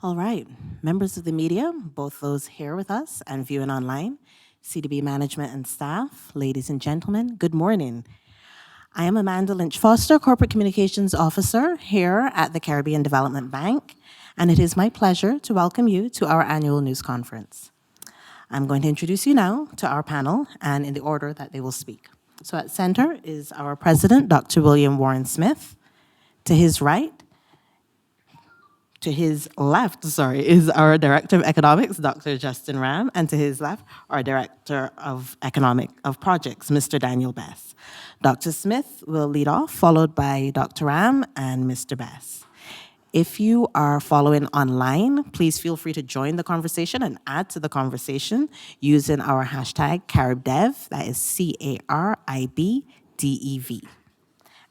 All right, members of the media, both those here with us and viewing online, CDB management and staff, ladies and gentlemen, good morning. I am Amanda Lynch Foster, Corporate Communications Officer here at the Caribbean Development Bank, and it is my pleasure to welcome you to our annual news conference. I'm going to introduce you now to our panel and in the order that they will speak. So at center is our president, Dr. William Warren Smith. To his right, to his left, is our Director of Economics, Dr. Justin Ram, and to his left, our Director of Projects, Mr. Daniel Bess. Dr. Smith will lead off, followed by Dr. Ram and Mr. Bess. If you are following online, please feel free to join the conversation and add to the conversation using our hashtag CaribDev, that is CARIBDEV.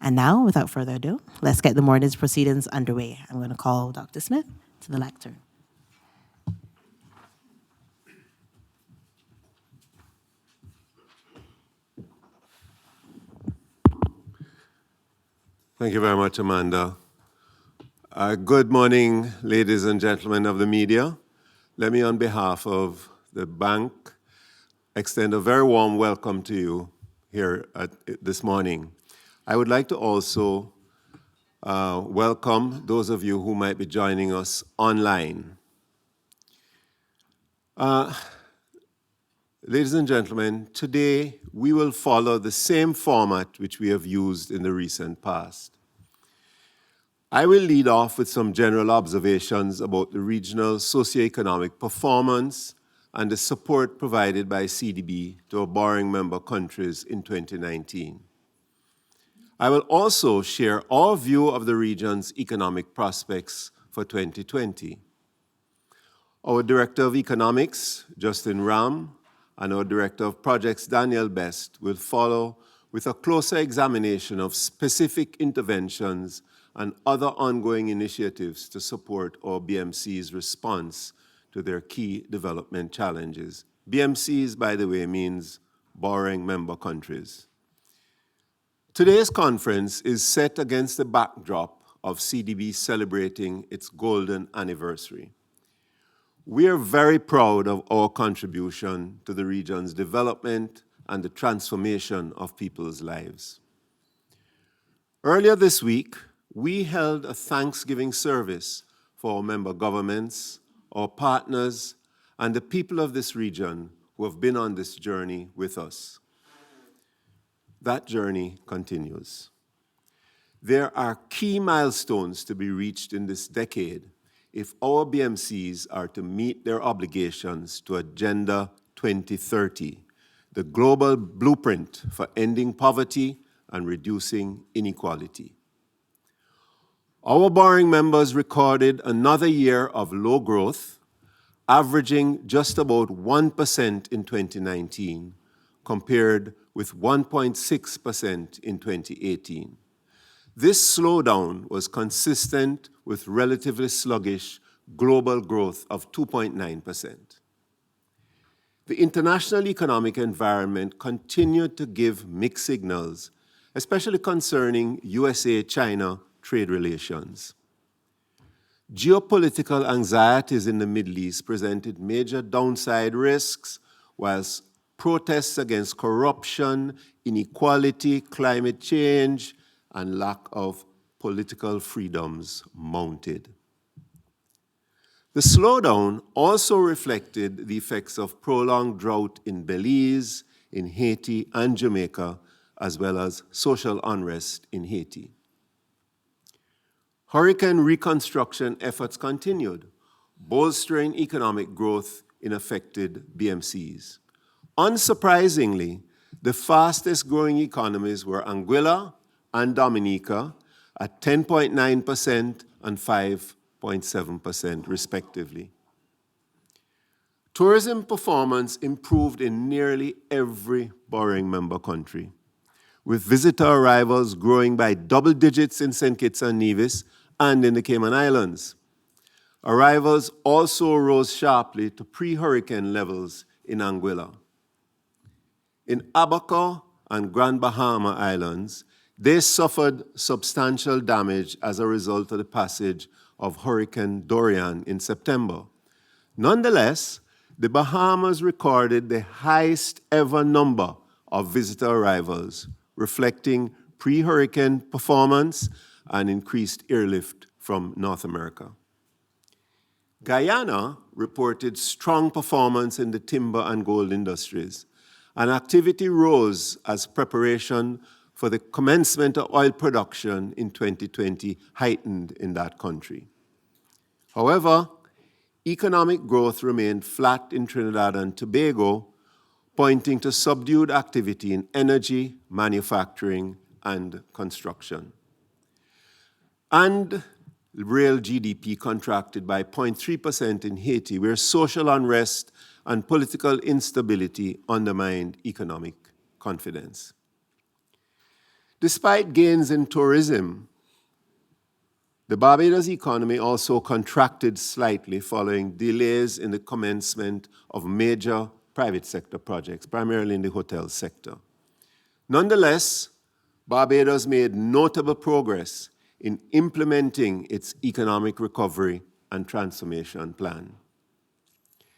And now, without further ado, let's get the morning's proceedings underway. I'm going to call Dr. Smith to the lectern. Thank you very much, Amanda. Good morning, ladies and gentlemen of the media. Let me, on behalf of the bank, extend a very warm welcome to you here this morning. I would like to also welcome those of you who might be joining us online. Ladies and gentlemen, today we will follow the same format which we have used in the recent past. I will lead off with some general observations about the regional socioeconomic performance and the support provided by CDB to our borrowing member countries in 2019. I will also share our view of the region's economic prospects for 2020. Our Director of Economics, Justin Ram, and our Director of Projects, Daniel Best, will follow with a closer examination of specific interventions and other ongoing initiatives to support our BMC's response to their key development challenges. BMCs, by the way, means borrowing member countries. Today's conference is set against the backdrop of CDB celebrating its golden anniversary. We are very proud of our contribution to the region's development and the transformation of people's lives. Earlier this week, we held a Thanksgiving service for our member governments, our partners, and the people of this region who have been on this journey with us. That journey continues. There are key milestones to be reached in this decade if our BMCs are to meet their obligations to Agenda 2030, the global blueprint for ending poverty and reducing inequality. Our borrowing members recorded another year of low growth, averaging just about 1% in 2019, compared with 1.6% in 2018. This slowdown was consistent with relatively sluggish global growth of 2.9%. The international economic environment continued to give mixed signals, especially concerning USA-China trade relations. Geopolitical anxieties in the Middle East presented major downside risks, whilst protests against corruption, inequality, climate change, and lack of political freedoms mounted. The slowdown also reflected the effects of prolonged drought in Belize, in Haiti, and Jamaica, as well as social unrest in Haiti. Hurricane reconstruction efforts continued, bolstering economic growth in affected BMCs. Unsurprisingly, the fastest growing economies were Anguilla and Dominica at 10.9% and 5.7% respectively. Tourism performance improved in nearly every borrowing member country, with visitor arrivals growing by double digits in St. Kitts and Nevis and in the Cayman Islands. Arrivals also rose sharply to pre-hurricane levels in Anguilla. In Abaco and Grand Bahama Islands, they suffered substantial damage as a result of the passage of Hurricane Dorian in September. Nonetheless, the Bahamas recorded the highest ever number of visitor arrivals, reflecting pre-hurricane performance and increased airlift from North America. Guyana reported strong performance in the timber and gold industries, and activity rose as preparation for the commencement of oil production in 2020 heightened in that country. However, economic growth remained flat in Trinidad and Tobago, pointing to subdued activity in energy, manufacturing, and construction. And real GDP contracted by 0.3% in Haiti, where social unrest and political instability undermined economic confidence. Despite gains in tourism, the Barbados economy also contracted slightly following delays in the commencement of major private sector projects, primarily in the hotel sector. Nonetheless, Barbados made notable progress in implementing its economic recovery and transformation plan.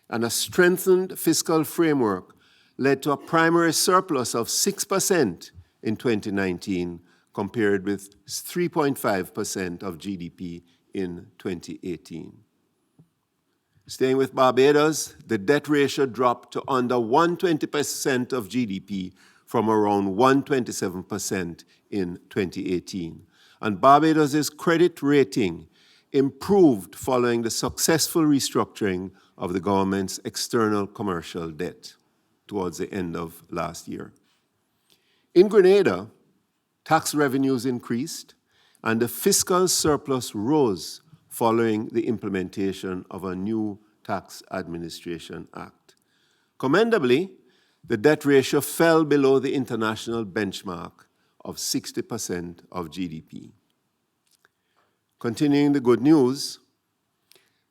And a strengthened fiscal framework led to a primary surplus of 6% in 2019, compared with 3.5% of GDP in 2018. Staying with Barbados, the debt ratio dropped to under 120% of GDP from around 127% in 2018. And Barbados' credit rating improved following the successful restructuring of the government's external commercial debt towards the end of last year. In Grenada, tax revenues increased and the fiscal surplus rose following the implementation of a new Tax Administration Act. Commendably, the debt ratio fell below the international benchmark of 60% of GDP. Continuing the good news,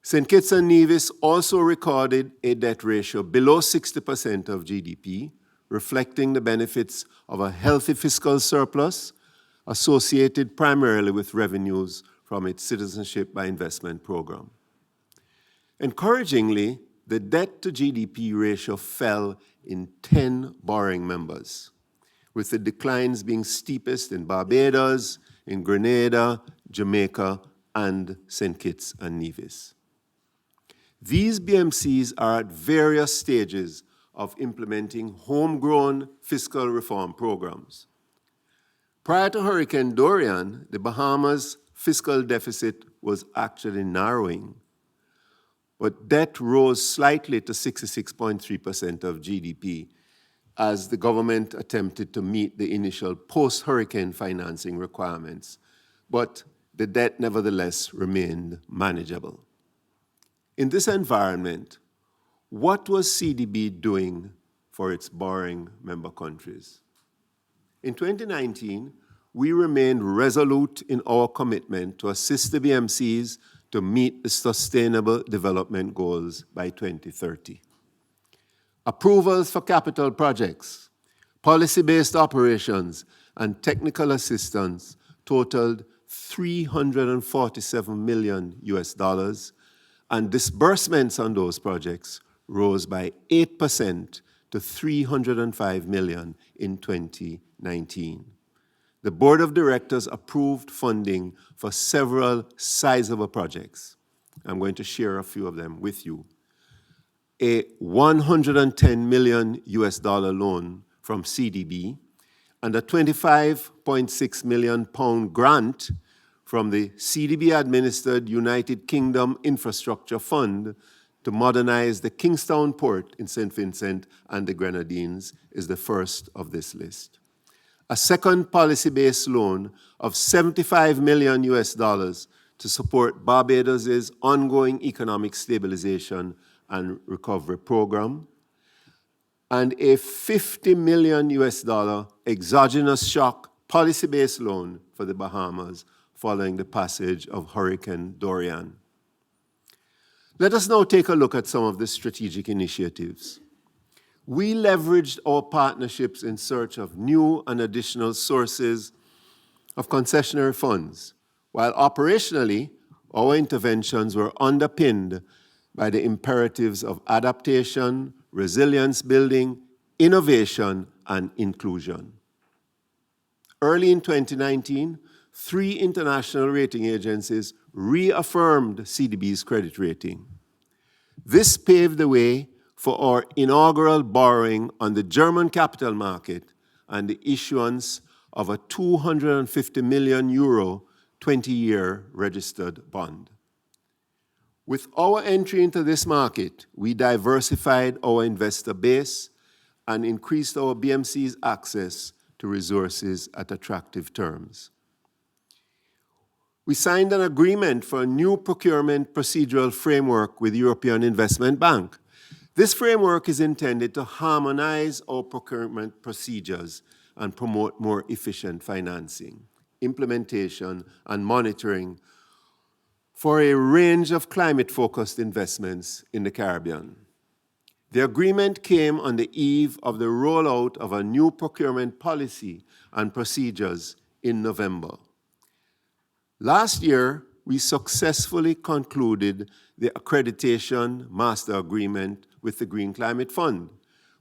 St. Kitts and Nevis also recorded a debt ratio below 60% of GDP, reflecting the benefits of a healthy fiscal surplus associated primarily with revenues from its Citizenship by Investment program. Encouragingly, the debt to GDP ratio fell in 10 borrowing members, with the declines being steepest in Barbados, in Grenada, Jamaica, and St. Kitts and Nevis. These BMCs are at various stages of implementing homegrown fiscal reform programs. Prior to Hurricane Dorian, the Bahamas' fiscal deficit was actually narrowing, but debt rose slightly to 66.3% of GDP as the government attempted to meet the initial post-hurricane financing requirements, but the debt nevertheless remained manageable. In this environment, what was CDB doing for its borrowing member countries? In 2019, we remained resolute in our commitment to assist the BMCs to meet the Sustainable Development Goals by 2030. Approvals for capital projects, policy-based operations, and technical assistance totaled $347 million, and disbursements on those projects rose by 8% to $305 million in 2019. The Board of Directors approved funding for several sizable projects. I'm going to share a few of them with you. A $110 million loan from CDB and a £25.6 million grant from the CDB-administered United Kingdom Infrastructure Fund to modernize the Kingstown port in St. Vincent and the Grenadines is the first of this list. A second policy-based loan of $75 million to support Barbados' ongoing economic stabilization and recovery program, and a $50 million exogenous shock policy-based loan for the Bahamas following the passage of Hurricane Dorian. Let us now take a look at some of the strategic initiatives. We leveraged our partnerships in search of new and additional sources of concessionary funds, while operationally, our interventions were underpinned by the imperatives of adaptation, resilience building, innovation, and inclusion. Early in 2019, 3 international rating agencies reaffirmed CDB's credit rating. This paved the way for our inaugural borrowing on the German capital market and the issuance of a 250 million euro 20-year registered bond. With our entry into this market, we diversified our investor base and increased our BMC's access to resources at attractive terms. We signed an agreement for a new procurement procedural framework with the European Investment Bank. This framework is intended to harmonize our procurement procedures and promote more efficient financing, implementation, and monitoring for a range of climate-focused investments in the Caribbean. The agreement came on the eve of the rollout of a new procurement policy and procedures in November. Last year, we successfully concluded the accreditation master agreement with the Green Climate Fund,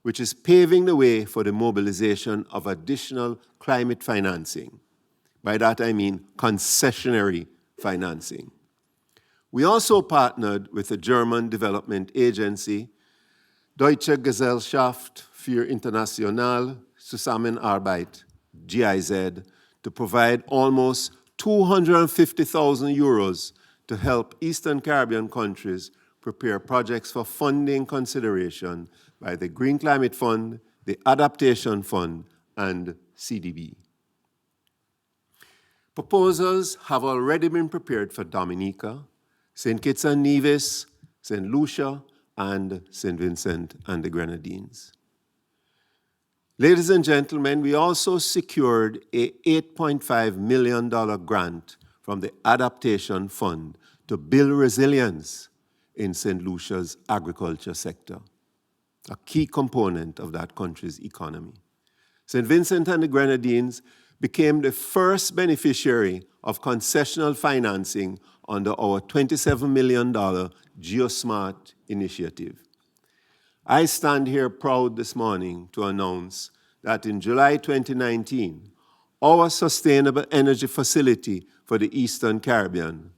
which is paving the way for the mobilization of additional climate financing. By that I mean concessionary financing. We also partnered with the German development agency, Deutsche Gesellschaft für internationale Zusammenarbeit, GIZ, to provide almost 250,000 euros to help Eastern Caribbean countries prepare projects for funding consideration by the Green Climate Fund, the Adaptation Fund, and CDB. Proposals have already been prepared for Dominica, St. Kitts and Nevis, St. Lucia, and St. Vincent and the Grenadines. Ladies and gentlemen, we also secured a $8.5 million grant from the Adaptation Fund to build resilience in St. Lucia's agriculture sector, a key component of that country's economy. St. Vincent and the Grenadines became the first beneficiary of concessional financing under our $27 million GeoSmart initiative. I stand here proud this morning to announce that in July 2019, our sustainable energy facility for the Eastern Caribbean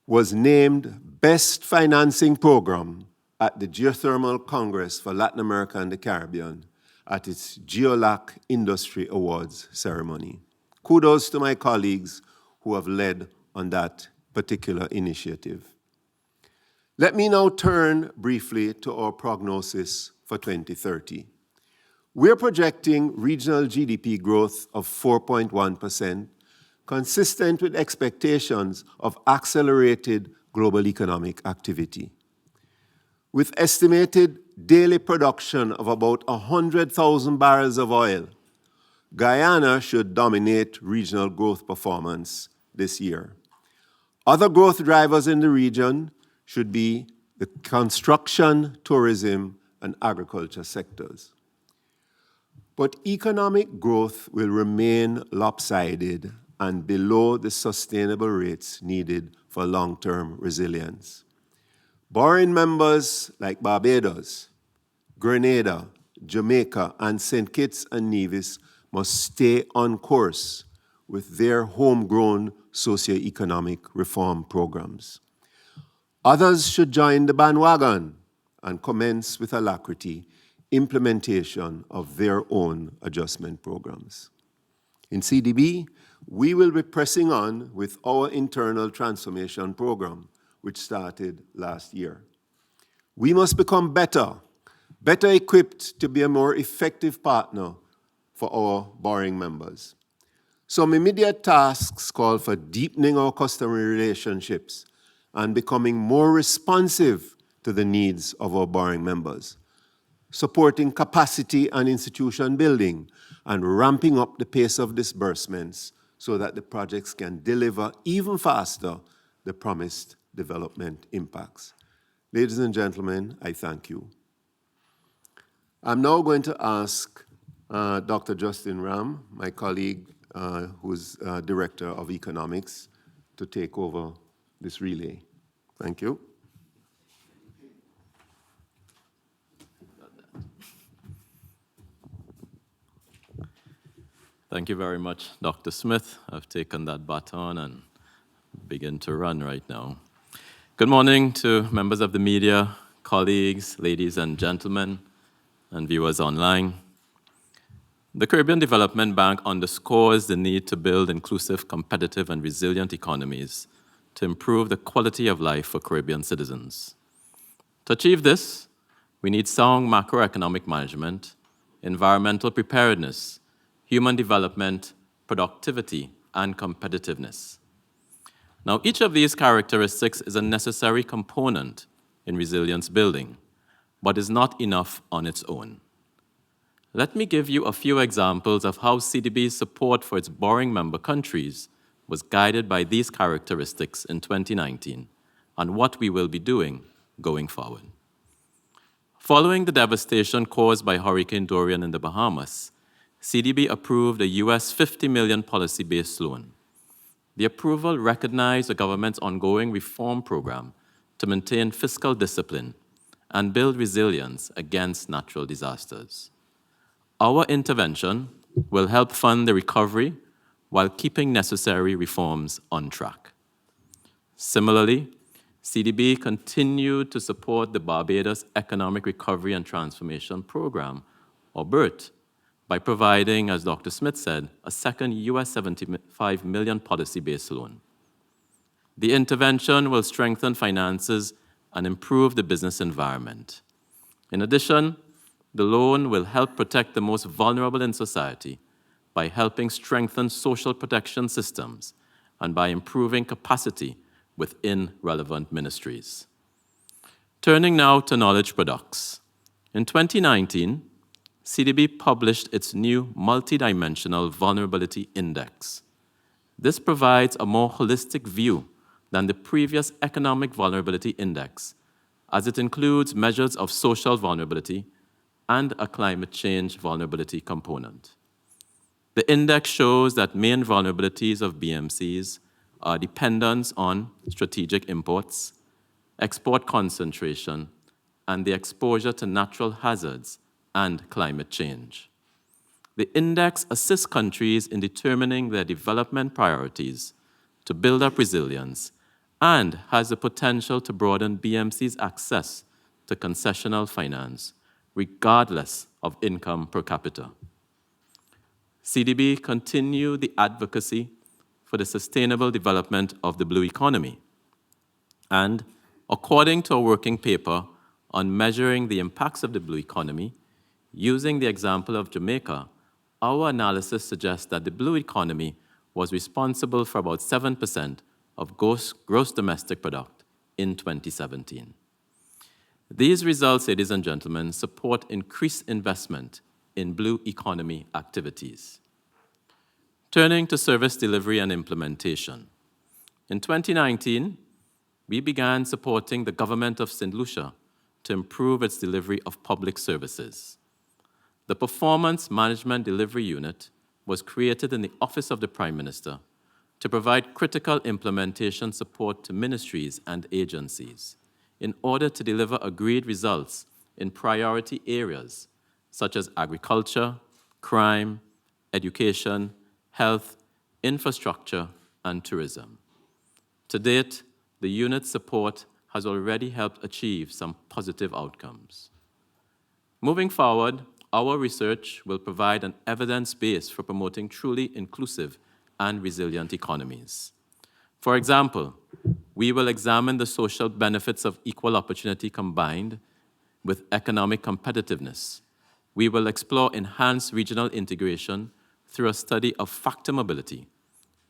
was named Best Financing Program at the Geothermal Congress for Latin America and the Caribbean at its GeoLac Industry Awards ceremony. Kudos to my colleagues who have led on that particular initiative. Let me now turn briefly to our prognosis for 2030. We're projecting regional GDP growth of 4.1%, consistent with expectations of accelerated global economic activity. With estimated daily production of about 100,000 barrels of oil, Guyana should dominate regional growth performance this year. Other growth drivers in the region should be the construction, tourism, and agriculture sectors. But economic growth will remain lopsided and below the sustainable rates needed for long-term resilience. Borrowing members like Barbados, Grenada, Jamaica, and St. Kitts and Nevis must stay on course with their homegrown socioeconomic reform programs. Others should join the bandwagon and commence with alacrity implementation of their own adjustment programs. In CDB, we will be pressing on with our internal transformation program, which started last year. We must become better equipped to be a more effective partner for our borrowing members. Some immediate tasks call for deepening our customer relationships and becoming more responsive to the needs of our borrowing members, supporting capacity and institution building, and ramping up the pace of disbursements so that the projects can deliver even faster the promised development impacts. Ladies and gentlemen, I thank you. I'm now going to ask Dr. Justin Ram, my colleague who's Director of Economics, to take over this relay. Thank you. Thank you very much, Dr. Smith. I've taken that baton and begin to run right now. Good morning to members of the media, colleagues, ladies and gentlemen, and viewers online. The Caribbean Development Bank underscores the need to build inclusive, competitive, and resilient economies to improve the quality of life for Caribbean citizens. To achieve this, we need sound macroeconomic management, environmental preparedness, human development, productivity, and competitiveness. Now, each of these characteristics is a necessary component in resilience building, but is not enough on its own. Let me give you a few examples of how CDB's support for its borrowing member countries was guided by these characteristics in 2019, and what we will be doing going forward. Following the devastation caused by Hurricane Dorian in the Bahamas, CDB approved a US $50 million policy-based loan. The approval recognized the government's ongoing reform program to maintain fiscal discipline and build resilience against natural disasters. Our intervention will help fund the recovery while keeping necessary reforms on track. Similarly, CDB continued to support the Barbados Economic Recovery and Transformation Program, or BERT, by providing, as Dr. Smith said, a second US $75 million policy-based loan. The intervention will strengthen finances and improve the business environment. In addition, the loan will help protect the most vulnerable in society by helping strengthen social protection systems and by improving capacity within relevant ministries. Turning now to knowledge products. In 2019, CDB published its new multidimensional vulnerability index. This provides a more holistic view than the previous economic vulnerability index, as it includes measures of social vulnerability and a climate change vulnerability component. The index shows that main vulnerabilities of BMCs are dependence on strategic imports, export concentration, and the exposure to natural hazards and climate change. The index assists countries in determining their development priorities to build up resilience and has the potential to broaden BMC's access to concessional finance, regardless of income per capita. CDB continued the advocacy for the sustainable development of the blue economy. And according to a working paper on measuring the impacts of the blue economy, using the example of Jamaica, our analysis suggests that the blue economy was responsible for about 7% of gross domestic product in 2017. These results, ladies and gentlemen, support increased investment in blue economy activities. Turning to service delivery and implementation. In 2019, we began supporting the government of St. Lucia to improve its delivery of public services. The Performance Management Delivery Unit was created in the Office of the Prime Minister to provide critical implementation support to ministries and agencies in order to deliver agreed results in priority areas such as agriculture, crime, education, health, infrastructure, and tourism. To date, the unit's support has already helped achieve some positive outcomes. Moving forward, our research will provide an evidence base for promoting truly inclusive and resilient economies. For example, we will examine the social benefits of equal opportunity combined with economic competitiveness. We will explore enhanced regional integration through a study of factor mobility,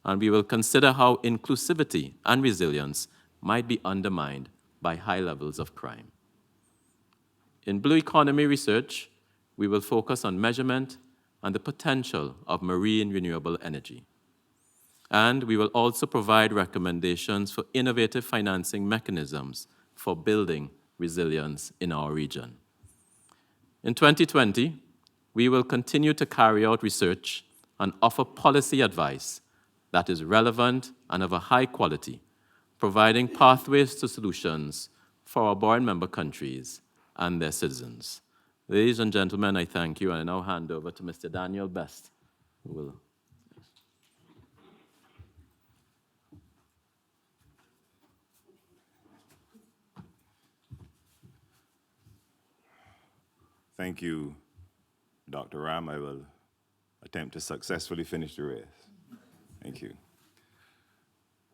and we will consider how inclusivity and resilience might be undermined by high levels of crime. In blue economy research, we will focus on measurement and the potential of marine renewable energy. And we will also provide recommendations for innovative financing mechanisms for building resilience in our region. In 2020, we will continue to carry out research and offer policy advice that is relevant and of a high quality providing pathways to solutions for our board member countries and their citizens. Ladies and gentlemen, I thank you, and I now hand over to Mr. Daniel Best, who will. Thank you, Dr. Ram. I will attempt to successfully finish the race. Thank you.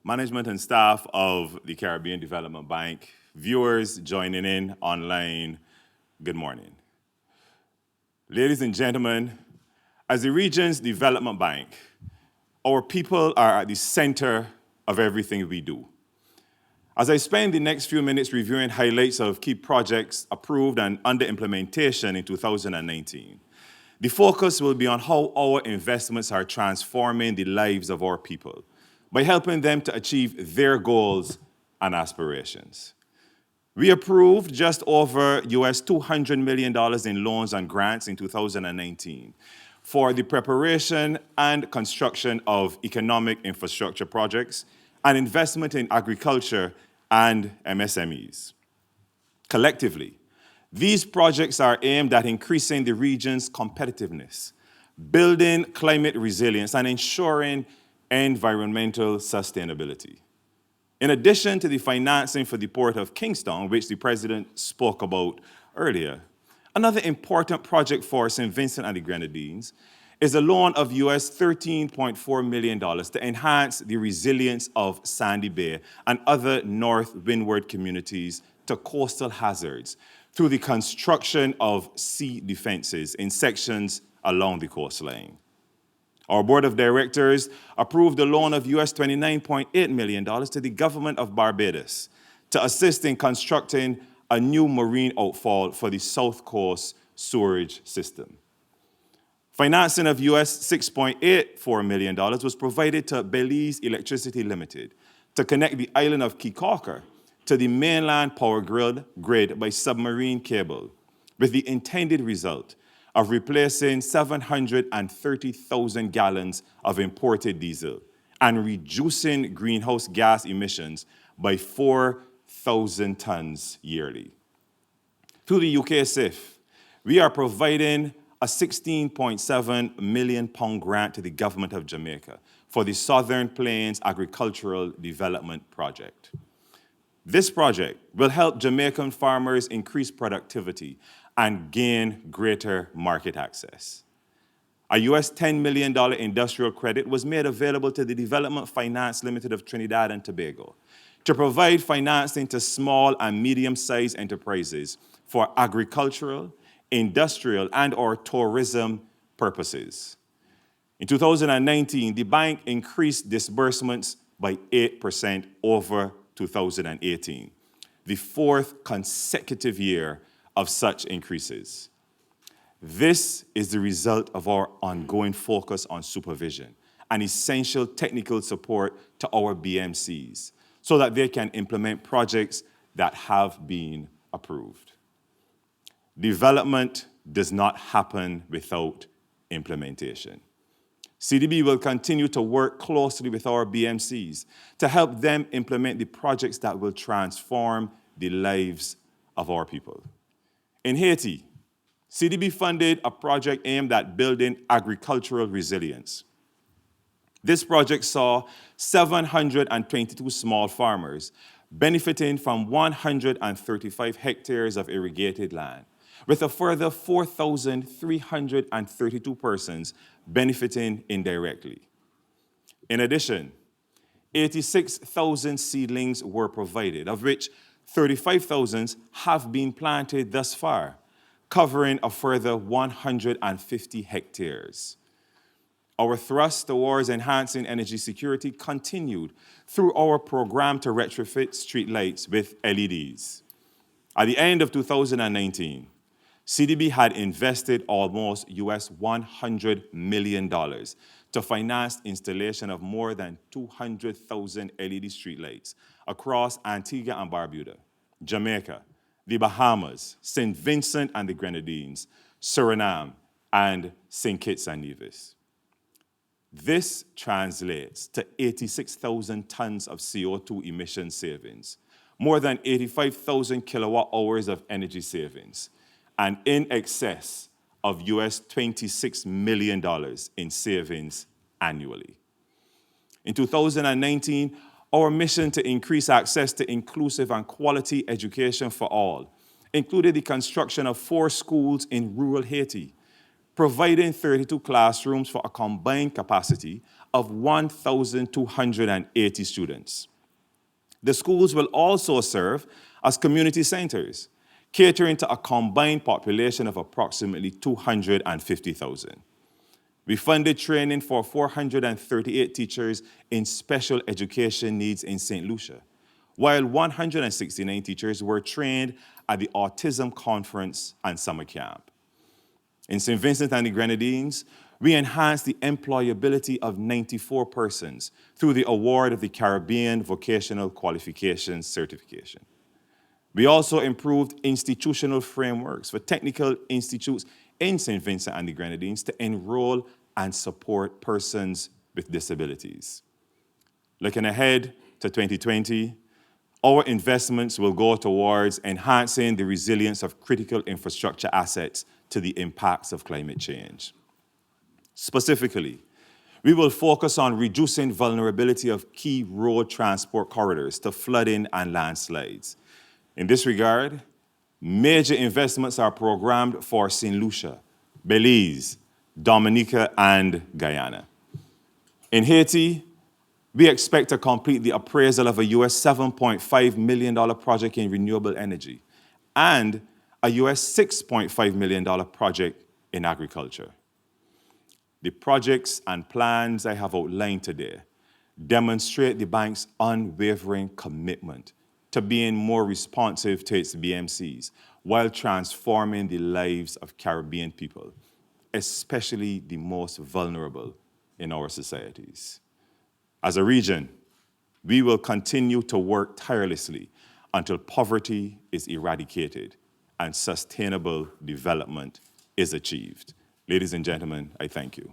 Management and staff of the Caribbean Development Bank, viewers joining in online, good morning. Ladies and gentlemen, as the region's development bank, our people are at the center of everything we do. As I spend the next few minutes reviewing highlights of key projects approved and under implementation in 2019, the focus will be on how our investments are transforming the lives of our people by helping them to achieve their goals and aspirations. We approved just over US $200 million in loans and grants in 2019 for the preparation and construction of economic infrastructure projects and investment in agriculture and MSMEs. Collectively, these projects are aimed at increasing the region's competitiveness, building climate resilience, and ensuring environmental sustainability. In addition to the financing for the Port of Kingston, which the President spoke about earlier, another important project for St. Vincent and the Grenadines is a loan of US $13.4 million to enhance the resilience of Sandy Bay and other North Windward communities to coastal hazards through the construction of sea defenses in sections along the coastline. Our board of directors approved a loan of US $29.8 million to the government of Barbados to assist in constructing a new marine outfall for the South Coast sewerage system. Financing of US $6.84 million was provided to Belize Electricity Limited to connect the island of Kikauka to the mainland power grid by submarine cable, with the intended result of replacing 730,000 gallons of imported diesel and reducing greenhouse gas emissions by 4,000 tons yearly. Through the UK SIF, we are providing a £16.7 million grant to the government of Jamaica for the Southern Plains Agricultural Development Project. This project will help Jamaican farmers increase productivity and gain greater market access. A US $10 million industrial credit was made available to the Development Finance Limited of Trinidad and Tobago to provide financing to small and medium-sized enterprises for agricultural, industrial, and/or tourism purposes. In 2019, the bank increased disbursements by 8% over 2018, the fourth consecutive year of such increases. This is the result of our ongoing focus on supervision and essential technical support to our BMCs so that they can implement projects that have been approved. Development does not happen without implementation. CDB will continue to work closely with our BMCs to help them implement the projects that will transform the lives of our people. In Haiti, CDB funded a project aimed at building agricultural resilience. This project saw 722 small farmers benefiting from 135 hectares of irrigated land, with a further 4,332 persons benefiting indirectly. In addition, 86,000 seedlings were provided, of which 35,000 have been planted thus far, covering a further 150 hectares. Our thrust towards enhancing energy security continued through our program to retrofit streetlights with LEDs. At the end of 2019, CDB had invested almost US $100 million to finance installation of more than 200,000 LED streetlights across Antigua and Barbuda, Jamaica, the Bahamas, St. Vincent and the Grenadines, Suriname, and St. Kitts and Nevis. This translates to 86,000 tons of CO2 emission savings, more than 85,000 kilowatt hours of energy savings, and in excess of US $26 million in savings annually. In 2019, our mission to increase access to inclusive and quality education for all included the construction of 4 schools in rural Haiti, providing 32 classrooms for a combined capacity of 1,280 students. The schools will also serve as community centers, catering to a combined population of approximately 250,000. We funded training for 438 teachers in special education needs in St. Lucia, while 169 teachers were trained at the Autism Conference and Summer Camp. In St. Vincent and the Grenadines, we enhanced the employability of 94 persons through the award of the Caribbean Vocational Qualifications Certification. We also improved institutional frameworks for technical institutes in St. Vincent and the Grenadines to enroll and support persons with disabilities. Looking ahead to 2020, our investments will go towards enhancing the resilience of critical infrastructure assets to the impacts of climate change. Specifically, we will focus on reducing vulnerability of key road transport corridors to flooding and landslides. In this regard, major investments are programmed for St. Lucia, Belize, Dominica, and Guyana. In Haiti, we expect to complete the appraisal of a US $7.5 million project in renewable energy and a US $6.5 million project in agriculture. The projects and plans I have outlined today demonstrate the bank's unwavering commitment to being more responsive to its BMCs while transforming the lives of Caribbean people, especially the most vulnerable in our societies. As a region, we will continue to work tirelessly until poverty is eradicated and sustainable development is achieved. Ladies and gentlemen, I thank you.